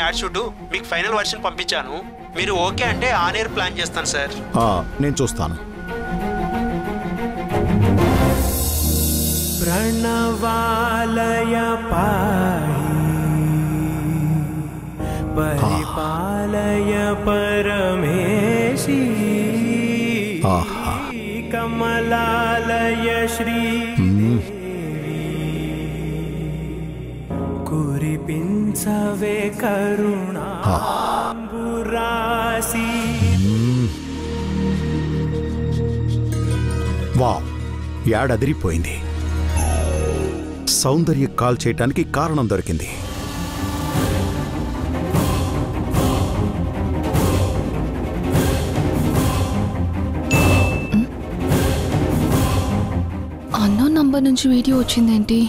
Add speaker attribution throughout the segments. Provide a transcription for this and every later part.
Speaker 1: Ad shoot మీకు final version పంపించాను. మీరు ఓకే అంటే ఆన్ ఎయిర్ ప్లాన్ చేస్తాను సార్.
Speaker 2: నేను చూస్తాను.
Speaker 3: ప్రణవాలయ పరిపాలయ పరమేశి కమలాలయ శ్రీ కురిపించవే కరుణాంబురాసి.
Speaker 2: వావ్, యాడ్ అదిరిపోయింది. సౌందర్య కాల్ చేయటానికి కారణం దొరికింది.
Speaker 4: అన్నోన్ నంబర్ నుంచి వీడియో వచ్చిందేంటి?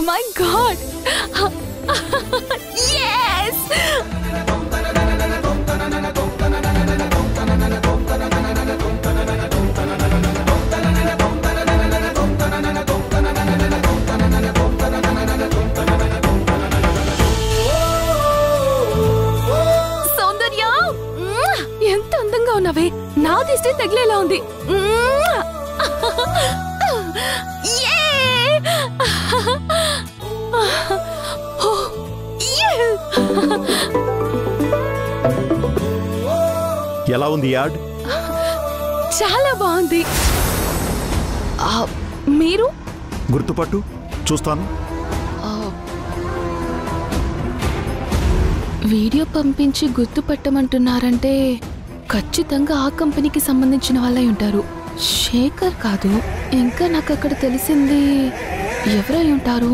Speaker 4: My God! Yes! సౌందర్య, ఎంత అందంగా ఉన్నావే. నా దిష్టి తగిలేలా ఉంది.
Speaker 2: ఎలా ఉంది యాడ్?
Speaker 4: చాలా బాగుంది. మీరు
Speaker 2: గుర్తుపట్టు, చూస్తాను.
Speaker 4: వీడియో పంపించి గుర్తుపట్టమంటున్నారంటే ఖచ్చితంగా ఆ కంపెనీకి సంబంధించిన వాళ్ళై ఉంటారు. శేఖర్ కాదు. ఇంకా నాకు అక్కడ తెలిసింది ఎవరై ఉంటారు?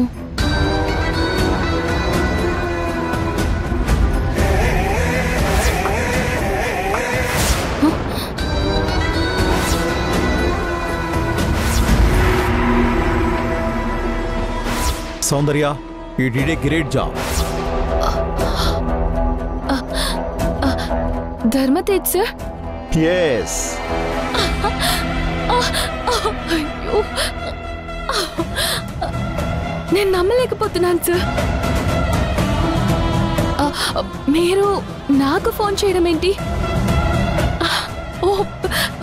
Speaker 2: సౌందర్య, you did a great job.
Speaker 4: Dharam Tej sir?
Speaker 2: Yes.
Speaker 4: నేను నమ్మలేకపోతున్నాను సార్. మీరు నాకు ఫోన్ చేయడం ఏంటి?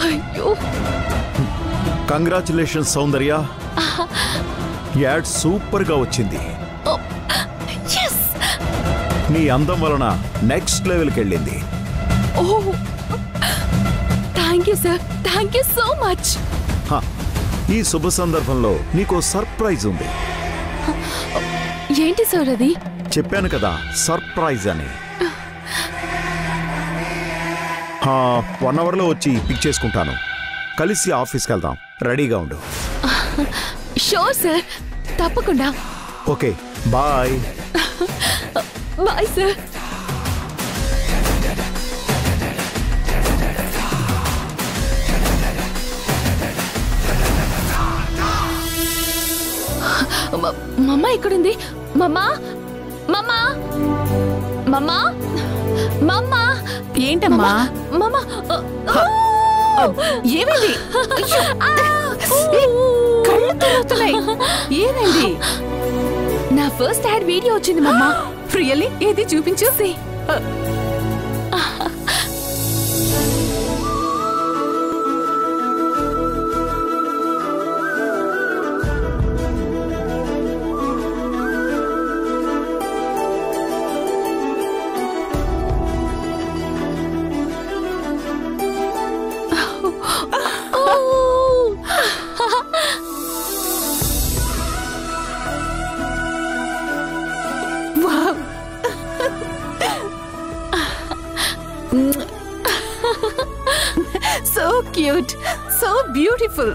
Speaker 4: అయ్యో,
Speaker 2: కంగ్రాచులేషన్స్ సౌందర్య. యాడ్ సూపర్ గా వచ్చింది. నీ అందం వలన నెక్స్ట్ లెవెల్కి వెళ్ళింది.
Speaker 4: Thank you sir, thank you so much.
Speaker 2: ఈ శుభ సందర్భంలో నీకో సర్ప్రైజ్ ఉంది.
Speaker 4: ఏంటి సార్ అది?
Speaker 2: చెప్పాను కదా, సర్ప్రైజ్ అని. 1 అవర్లో వచ్చి పిక్ చేసుకుంటాను. కలిసి ఆఫీస్కి వెళ్దాం. రెడీగా ఉండు.
Speaker 4: షూర్ సార్, తప్పకుండా.
Speaker 2: Okay, bye.
Speaker 4: Bye sir. మమ్మ ఎక్కడుంది? మమ్మా, మమ్మా, మమ్మా మమ్మా
Speaker 5: ఏంటమ్మా?
Speaker 4: మమ్మా
Speaker 5: ఏమైంది? కళ్ళు తిరుగుతున్నాయి. ఏమైంది?
Speaker 4: నా ఫస్ట్ యాడ్ వీడియో వచ్చింది మమ్మా.
Speaker 5: రియల్లీ? ఏది చూపించు. So cute, so beautiful.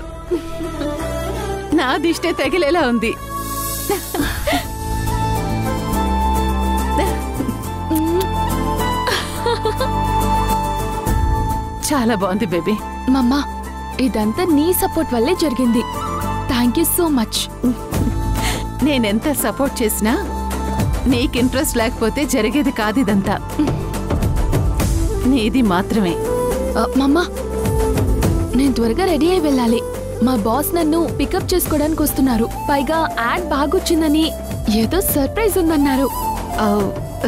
Speaker 5: నా దిష్టే తగిలేలా ఉంది. చాలా బాగుంది బేబీ.
Speaker 4: మమ్మా ఇదంతా నీ సపోర్ట్ వల్లే జరిగింది. Thank you so much.
Speaker 5: నేనెంత సపోర్ట్ చేసినా నీకు ఇంట్రెస్ట్ లేకపోతే జరిగేది కాదు ఇదంతా. నీది మాత్రమే.
Speaker 4: మమ్మా నేను త్వరగా రెడీ అయి వెళ్ళాలి. మా బాస్ నన్ను పికప్ చేసుకోవడానికి వస్తున్నారు. పైగా యాడ్ బాగొచ్చిందని ఏదో సర్ప్రైజ్ ఉందన్నారు.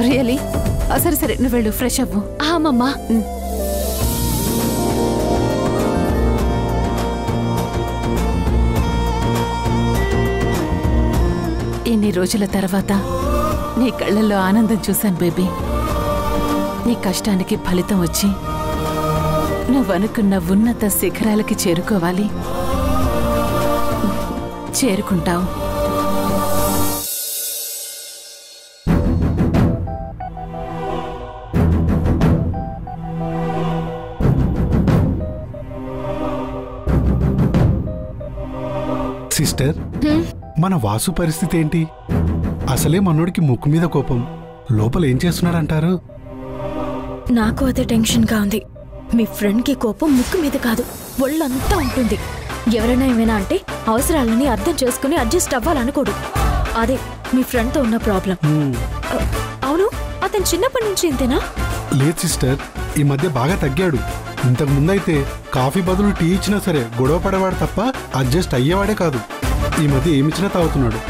Speaker 5: రియలీ? సరే సరే, నువ్వు వెళ్ళు, ఫ్రెష్ అవ్వు.
Speaker 4: మమ్మా
Speaker 5: ఇన్ని రోజుల తర్వాత నీ కళ్ళల్లో ఆనందం చూశాను బేబీ. నీ కష్టానికి ఫలితం వచ్చి నువ్వనుకున్న ఉన్నత శిఖరాలకి చేరుకోవాలి. చేరుకుంటావు.
Speaker 6: సిస్టర్, మన వాసు పరిస్థితి ఏంటి? అసలే మనోడికి ముక్కు మీద కోపం. లోపల ఏం చేస్తున్నాడంటారు?
Speaker 7: నాకు అదే టెన్షన్గా ఉంది. మీ ఫ్రెండ్కి కోపం ముక్కు మీద కాదు, ఒళ్ళంతా ఉంటుంది. ఎవరైనా ఏమైనా అంటే అవసరాలని అర్థం చేసుకుని అడ్జస్ట్ అవ్వాలనుకోడు. అదే మీ ఫ్రెండ్తో ఉన్న ప్రాబ్లం. అవును, అతను చిన్నప్పటి నుంచి ఇంతేనా?
Speaker 6: లేదు సిస్టర్, ఈ మధ్య బాగా తగ్గాడు. ఇంతకు ముందైతే కాఫీ బదులు టీ ఇచ్చినా సరే గొడవ పడేవాడు తప్ప అడ్జస్ట్ అయ్యేవాడే కాదు. ఈ మధ్య ఏమిచ్చినా తాగుతున్నాడు.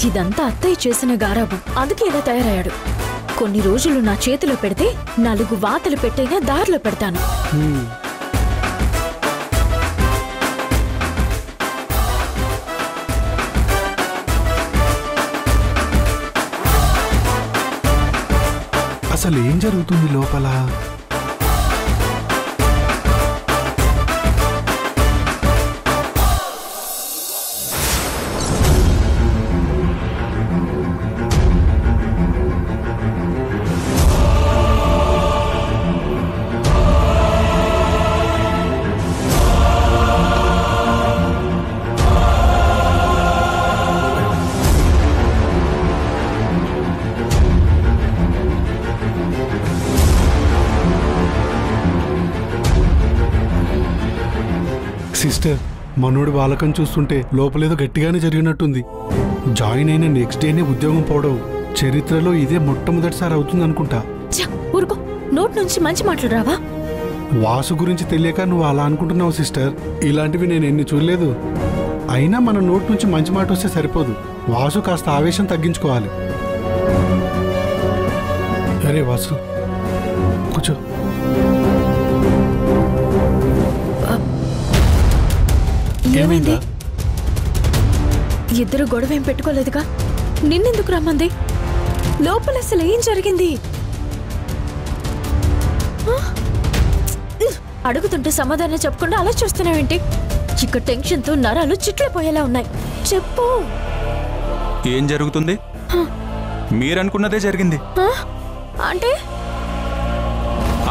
Speaker 7: ఇదంతా అత్తయ్య చేసిన గారాబం, అందుకే ఇలా తయారయ్యాడు. కొన్ని రోజులు నా చేతిలో పెడితే 4 వాతలు పెట్టైనా దారిలో పెడతాను.
Speaker 6: అసలు ఏం జరుగుతుంది లోపల? సిస్టర్, మనోడి బాలకం చూస్తుంటే లోపలేదో గట్టిగానే జరిగినట్టుంది. జాయిన్ అయిన నెక్స్ట్ డేనే ఉద్యోగం పోవడం చరిత్రలో ఇదే మొట్టమొదటిసారి అవుతుంది అనుకుంటా.
Speaker 7: ఊరుకో, నోట్ నుంచి మంచి మాటలు రావా?
Speaker 6: వాసు గురించి తెలియక నువ్వు అలా అనుకుంటున్నావు సిస్టర్. ఇలాంటివి నేను ఎన్ని చూడలేదు. అయినా మన నోట్ నుంచి మంచి మాట వస్తే సరిపోదు. వాసు కాస్త ఆవేశం తగ్గించుకోవాలి. అరే వాసు, కూర్చో.
Speaker 7: ఏమైంది? ఇద్దరు గొడవేం పెట్టుకోలేదుగా, నిన్నెందుకు రమ్మంది? లోపల అసలు ఏం జరిగింది? అడుగుతుంటే సమాధానం చెప్పకుండా అలా చూస్తున్నావేంటి? ఇక టెన్షన్తో నరాలు చిట్లిపోయేలా ఉన్నాయి. చెప్పు.
Speaker 8: ఏం జరుగుతుంది? మీరనుకున్నదే జరిగింది.
Speaker 7: అంటే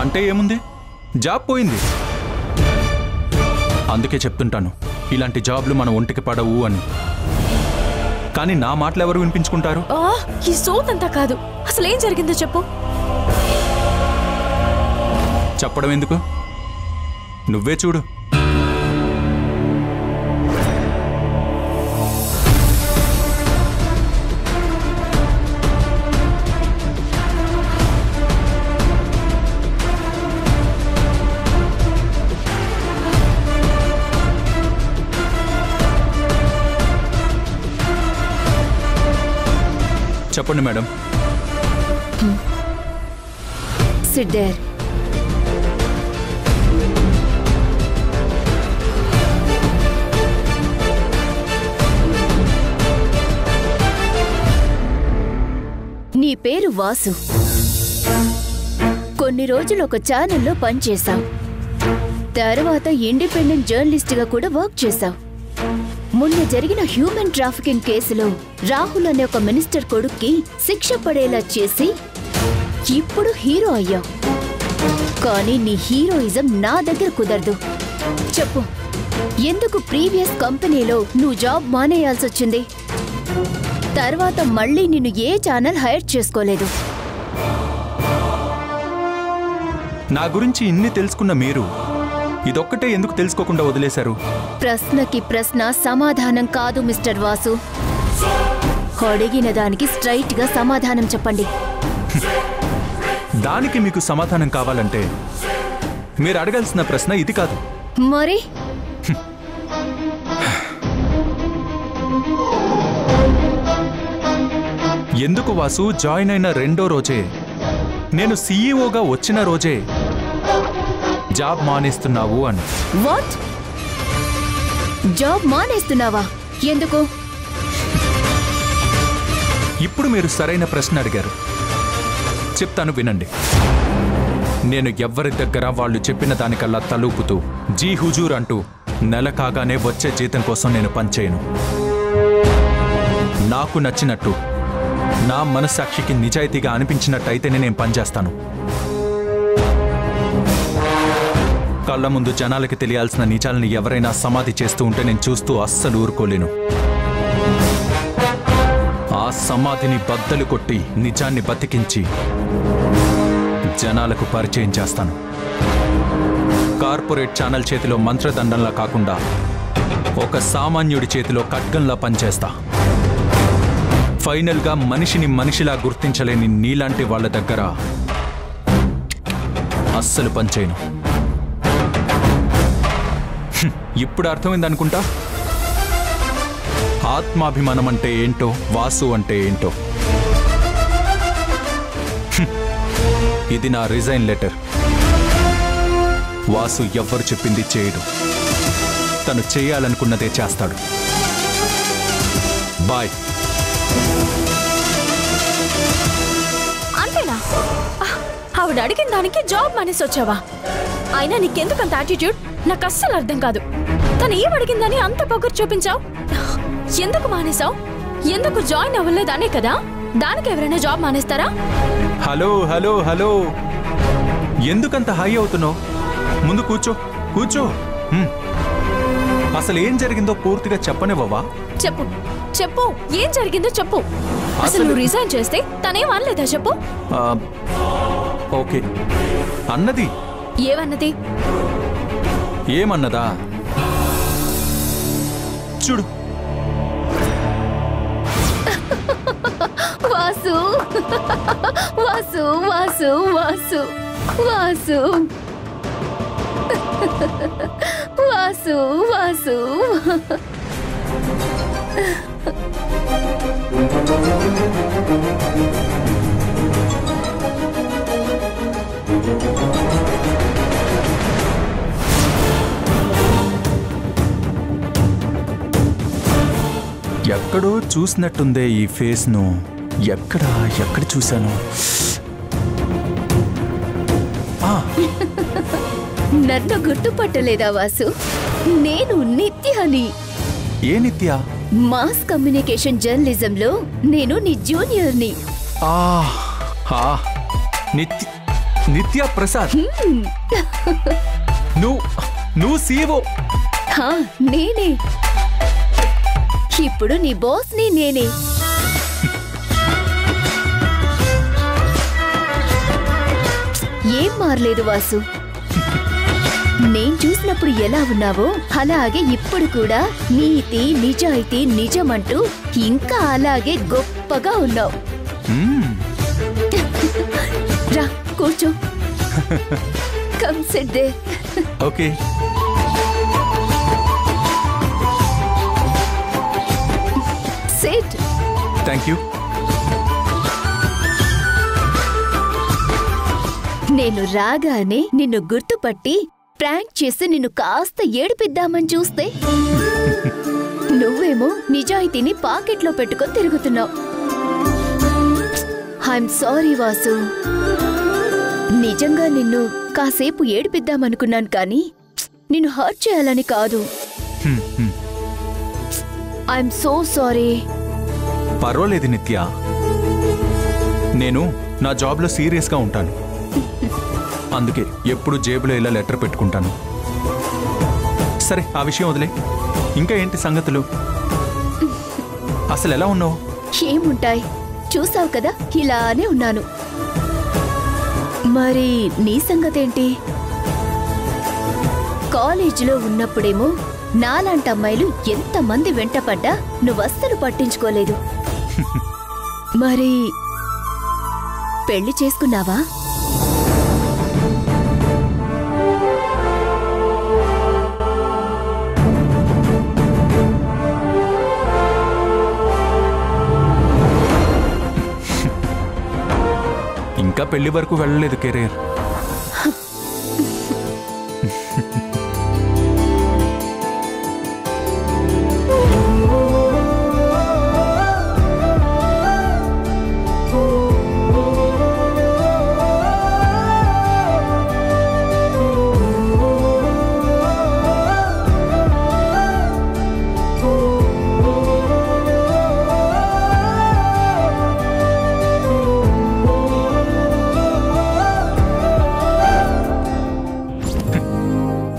Speaker 8: అంటే ఏముంది? జాబ్ పోయింది. అందుకే చెప్తుంటాను, ఇలాంటి జాబ్లు మన ఒంటికి పడవు అని. కానీ నా మాటలు ఎవరు వినిపించుకుంటారు?
Speaker 7: ఈ సోదంతా కాదు, అసలు ఏం జరిగిందో చెప్పు.
Speaker 8: చెప్పడం ఎందుకు? నువ్వే చూడు. చెప్పండి మేడం.
Speaker 7: SIT there. నీ పేరు వాసు. కొన్ని రోజులు ఒక ఛానల్లో పనిచేశావు. తర్వాత ఇండిపెండెంట్ జర్నలిస్ట్గా కూడా వర్క్ చేశావు. మొన్న జరిగిన హ్యూమన్ ట్రాఫికింగ్ కేసులో రాహుల్ అనే ఒక మినిస్టర్ కొడుక్కి శిక్ష పడేలా చేసి ఇప్పుడు హీరో అయ్యావు. కానీ నీ హీరోయిజం నా దగ్గర కుదరదు. చెప్పు, ఎందుకు ప్రీవియస్ కంపెనీలో నువ్వు జాబ్ మానేయాల్సి వచ్చింది? తర్వాత మళ్ళీ నిన్ను ఏ ఛానల్ హైర్ చేసుకోలేదు.
Speaker 8: నా గురించి ఇన్ని తెలుసుకున్న మీరు ఇదొక్కటే ఎందుకు తెలుసుకోకుండా వదిలేశారు?
Speaker 7: ప్రశ్నకి ప్రశ్న సమాధానం కాదు మిస్టర్ వాసు. అడిగిన దానికి స్ట్రైట్ గా సమాధానం చెప్పండి.
Speaker 8: దానికి మీకు సమాధానం కావాలంటే మీరు అడగాల్సిన ప్రశ్న ఇది కాదు.
Speaker 7: మరి
Speaker 8: ఎందుకు వాసు జాయిన్ అయిన రెండో రోజే, నేను సీఈఓగా వచ్చిన రోజే జాబ్ మానేస్తున్నావు అని?
Speaker 7: వాట్? జాబ్ మానేస్తున్నావా? ఎందుకు?
Speaker 8: ఇప్పుడు మీరు సరైన ప్రశ్న అడిగారు. చెప్తాను వినండి. నేను ఎవ్వరి దగ్గర వాళ్ళు చెప్పిన దానికల్లా తలూపుతూ జీ హుజూర్ అంటూ నెల కాగానే వచ్చే జీతం కోసం నేను పనిచేయను. నాకు నచ్చినట్టు, నా మనస్సాక్షికి నిజాయితీగా అనిపించినట్టయితేనే నేను పనిచేస్తాను. కళ్ళ ముందు జనాలకి తెలియాల్సిన నిజాలని ఎవరైనా సమాధి చేస్తూ ఉంటే నేను చూస్తూ అస్సలు ఊరుకోలేను. ఆ సమాధిని బద్దలు కొట్టి నిజాన్ని బతికించి జనాలకు పరిచయం చేస్తాను. కార్పొరేట్ ఛానల్ చేతిలో మంత్రదండంలా కాకుండా ఒక సామాన్యుడి చేతిలో ఖడ్గంలా పనిచేస్తా. ఫైనల్గా మనిషిని మనిషిలా గుర్తించలేని నీలాంటి వాళ్ళ దగ్గర అస్సలు పనిచేయను. ఇప్పుడు అర్థమైందనుకుంటా ఆత్మాభిమానం అంటే ఏంటో, వాసు అంటే ఏంటో. ఇది నా రిజైన్ లెటర్. వాసు ఎవ్వరు చెప్పింది చేయడు. తను చేయాలనుకున్నదే చేస్తాడు. బాయ్.
Speaker 7: అంతేనా? ఆవిడ అడిగిన దానికి జాబ్ మానేసి వచ్చావా? అయినా నీకెందుకంత యాటిట్యూడ్ నాకు అస్సలు అర్థం కాదు. తను ఏం అడిగిందని అంత పొగరు చూపించావు? ఎందుకు మానేశావు? ఎందుకు జాయిన్ అవ్వలేదానే కదా? దానికి ఎవరైనా జాబ్ మానేస్తారా?
Speaker 8: హలో హలో హలో, ఎందుకంత హై అవుతున్నావు? ముందు కూర్చో కూర్చో. అసలు ఏం జరిగిందో పూర్తిగా చెప్పనివ్వవా?
Speaker 7: చెప్పు చెప్పు, ఏం జరిగిందో చెప్పు. అసలు నువ్వు రిజైన్ చేస్తే తనేం అనలేదా? చెప్పు.
Speaker 8: ఓకే అన్నది.
Speaker 7: ఏమన్నది?
Speaker 8: ఏమన్నదా చూడు.
Speaker 7: వాసు వాసు వాసు వాసు వాసు వాసు వాసు.
Speaker 8: ఎక్కడో చూసినట్టుందే ఈ ఫేస్ను. ఎక్కడ చూశాను?
Speaker 7: నన్ను గుర్తుపట్టలేదా వాసు? నేను నిత్యాని.
Speaker 8: ఏ నిత్య?
Speaker 7: మాస్ కమ్యూనికేషన్ జర్నలిజంలో నేను నీ జూనియర్ని.
Speaker 8: నిత్య ప్రసాద్. నువ్వు సీఓ?
Speaker 7: నేనే. ఇప్పుడు నీ బాస్ ని నేనే. ఏం మారలేదు వాసు. నేను చూసినప్పుడు ఎలా ఉన్నావో అలాగే ఇప్పుడు కూడా నీతి, నిజాయితీ, నిజమంటూ ఇంకా అలాగే గొప్పగా ఉన్నావు. రా కూర్చో. Come sit there.
Speaker 8: Okay.
Speaker 7: Sit.
Speaker 8: Thank you.
Speaker 9: నేను రాగానే నిన్ను గుర్తుపట్టి ప్రాంక్ చేసి నిన్ను కాస్త ఏడిపిద్దామని చూస్తే నువ్వేమో నిజాయితీని పాకెట్లో పెట్టుకొని తిరుగుతున్నావు. I'm sorry Vasu. నిజంగా నిన్ను కాసేపు ఏడిపిద్దామనుకున్నాను కానీ నిన్ను హర్ట్ చేయాలని కాదు. I'm so sorry.
Speaker 8: పర్వాలేదు నిత్య, నేను నా జాబ్లో సీరియస్గా ఉంటాను. అందుకే ఎప్పుడు జేబులో ఇలా లెటర్ పెట్టుకుంటాను. సరే, ఆ విషయం వదిలే. ఇంకా ఏంటి సంగతులు? అసలు ఎలా ఉన్నావు?
Speaker 9: ఏముంటాయి, చూసావు కదా, ఇలానే ఉన్నాను. మరి నీ సంగతేంటి? కాలేజీలో ఉన్నప్పుడేమో నాలాంటి అమ్మాయిలు ఎంతమంది వెంటపడ్డా నువ్వస్సలు పట్టించుకోలేదు. మరి పెళ్లి చేసుకున్నావా?
Speaker 8: ఇంకా పెళ్లి వరకు వెళ్ళలేదు కెరీర్.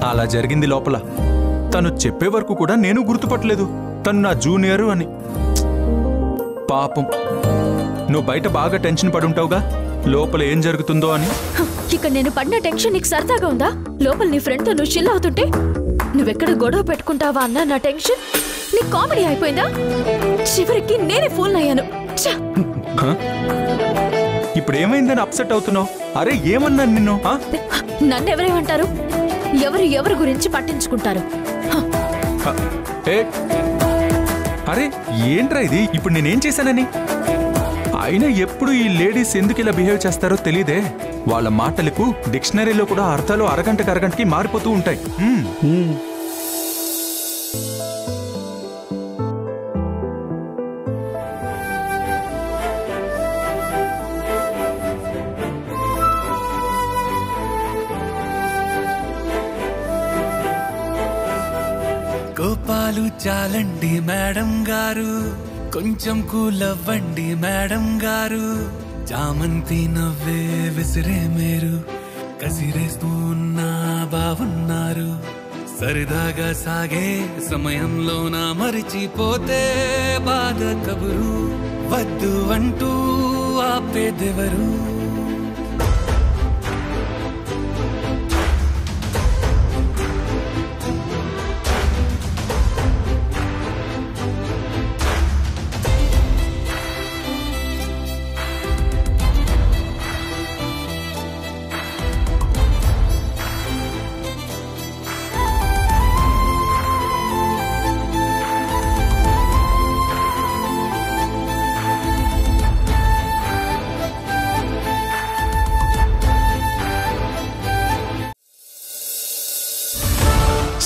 Speaker 8: అలా జరిగింది లోపల. తను చెప్పే వరకు కూడా నేను గుర్తుపట్టలేదు తను నా జూనియరు అని. పాపం, నువ్వు బయట బాగా టెన్షన్ పడుంటావుగా లోపల ఏం జరుగుతుందో అని.
Speaker 7: ఇక నేను పడిన టెన్షన్ నీకు సరదాగా ఉందా? లోపల నీ ఫ్రెండ్తో నువ్వు చిల్ అవుతుంటే నువ్వెక్కడ గొడవ పెట్టుకుంటావా అన్న నా టెన్షన్ నీ కామెడీ అయిపోయిందా? చివరికి నేనే ఫోన్ అయ్యాను.
Speaker 8: ఇప్పుడు ఏమైందని అప్సెట్ అవుతున్నావు? అరే ఏమన్నాను నిన్ను?
Speaker 7: నన్ను ఎవరేమంటారు? ఎవరి గురించి పట్టించుకుంటారు?
Speaker 8: అరే ఏంట్రా ఇది? ఇప్పుడు నేనేం చేశానని? అయినా ఎప్పుడు ఈ లేడీస్ ఎందుకు ఇలా బిహేవ్ చేస్తారో తెలీదే. వాళ్ళ మాటలకు డిక్షనరీలో కూడా అర్థాలు అరగంటకి మారిపోతూ ఉంటాయి.
Speaker 3: కోపాలు చాలండి మేడం గారు, కొంచెం కూలవ్వండి మేడం గారు. చామంతి నవ్వే విసిరే మీరు కసిరేస్తూ ఉన్నా బాగున్నారు. సరదాగా సాగే సమయంలో నా మరిచిపోతే బాధ కబురు. వద్దు అంటూ ఆపేదెవరు?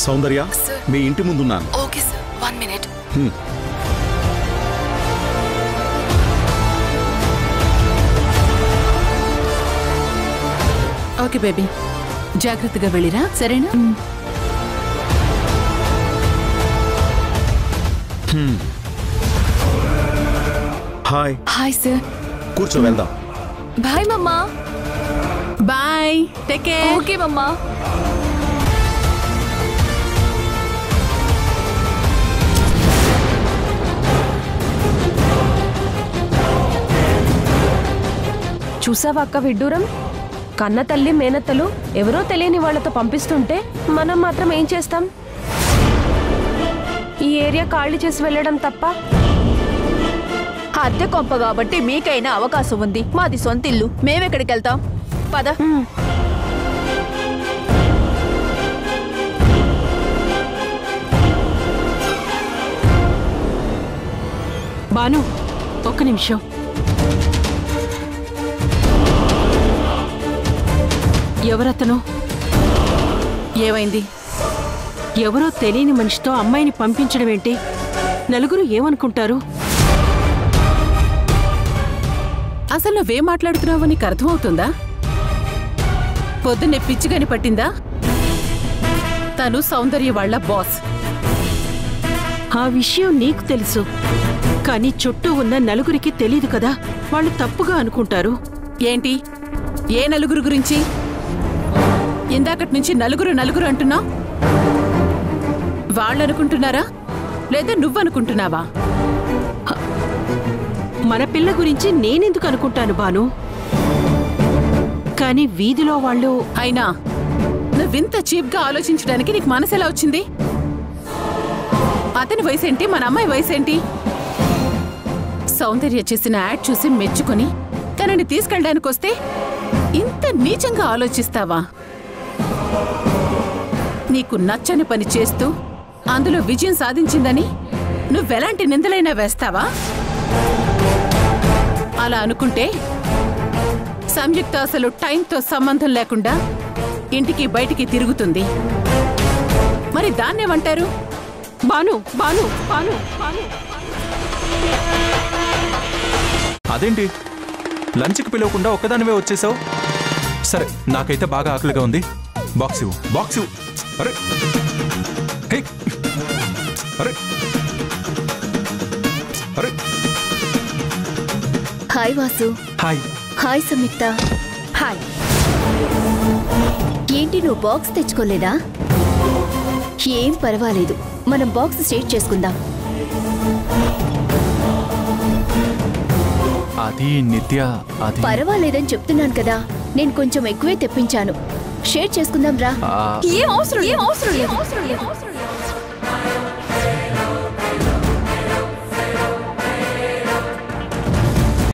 Speaker 2: సౌందర్య, మీ ఇంటి ముందున్నాను.
Speaker 4: Okay sir, 1 minute.
Speaker 5: Okay baby, జాగ్రత్తగా వెళ్ళిరా, సరేనా?
Speaker 2: హాయ్.
Speaker 4: Hi sir.
Speaker 2: కూర్చో, వెళ్దాం.
Speaker 4: బాయ్ మమ్మా.
Speaker 5: Bye, take care.
Speaker 4: ఓకే మమ్మా.
Speaker 10: చూసావా అక్క విడ్డూరం? కన్న తల్లి మేనత్తలు ఎవరో తెలియని వాళ్లతో పంపిస్తుంటే మనం మాత్రం ఏం చేస్తాం? ఈ ఏరియా ఖాళీ చేసి వెళ్ళడం తప్ప.
Speaker 9: అద్దె కొంప కాబట్టి మీకైనా అవకాశం ఉంది. మాది సొంత ఇల్లు, మేమెక్కడికి వెళ్తాం? పద.
Speaker 5: బాను, ఒక్క నిమిషం. ఎవరతను? ఏమైంది?
Speaker 11: ఎవరో తెలియని మనిషితో అమ్మాయిని పంపించడం ఏంటి? నలుగురు ఏమనుకుంటారు?
Speaker 5: అసలు నువ్వేం మాట్లాడుతున్నావో నీకు అర్థమవుతుందా? పొద్దున్నే పిచ్చిగాని పట్టిందా? తను సౌందర్య వాళ్ళ బాస్.
Speaker 11: ఆ విషయం నీకు తెలుసు, కానీ చుట్టూ ఉన్న నలుగురికి తెలీదు కదా. వాళ్ళు తప్పుగా అనుకుంటారు.
Speaker 5: ఏంటి? ఏ నలుగురు గురించి? ఇందాకటి నుంచి నలుగురు నలుగురు అంటున్నా. వాళ్ళు అనుకుంటున్నారా లేదా నువ్వనుకుంటున్నావా?
Speaker 11: మన పిల్ల గురించి నేనెందుకు అనుకుంటాను బాను? కానీ వీధిలో వాళ్ళు.
Speaker 5: అయినా నువ్వింత చీప్గా ఆలోచించడానికి నీకు మనసు ఎలా వచ్చింది? అతని వయసేంటి, మన అమ్మాయి వయసేంటి? సౌందర్య చేసిన యాడ్ చూసి మెచ్చుకొని తనని తీసుకెళ్ళడానికి వస్తే ఇంత నీచంగా ఆలోచిస్తావా? నీకు నచ్చని పని చేస్తూ అందులో విజయం సాధించిందని నువ్వెలాంటి నిందలైనా వేస్తావా? అలా అనుకుంటే సంయుక్త అసలు టైంతో సంబంధం లేకుండా ఇంటికి బయటికి తిరుగుతుంది. మరి దాన్నేమంటారు?
Speaker 11: బాను బాను బాను బాను.
Speaker 8: అదేంటి లంచ్కి పిలవకుండా ఒక్కదానివే వచ్చేసావు? సరే, నాకైతే బాగా ఆకలిగా ఉంది. బాక్స్ ఇవ్వు, బాక్స్ ఇవ్వు. అరే హే, అరే అరే.
Speaker 9: హాయ్ వాసు.
Speaker 8: హాయ్.
Speaker 9: హాయ్ సంయుక్త. హాయ్. ఏంటి నువ్వు బాక్స్ తెచ్చుకోలేదా? ఏం పర్వాలేదు, మనం బాక్స్ స్టేట్ చేసుకుందాం.
Speaker 8: అది నిత్య, అది
Speaker 9: పర్వాలేదని చెప్తున్నాను కదా. నేను కొంచెం ఎక్కువే తెప్పించాను. షేర్ చేసుకుందాం రా.
Speaker 7: ఏం అవసరం లేదు.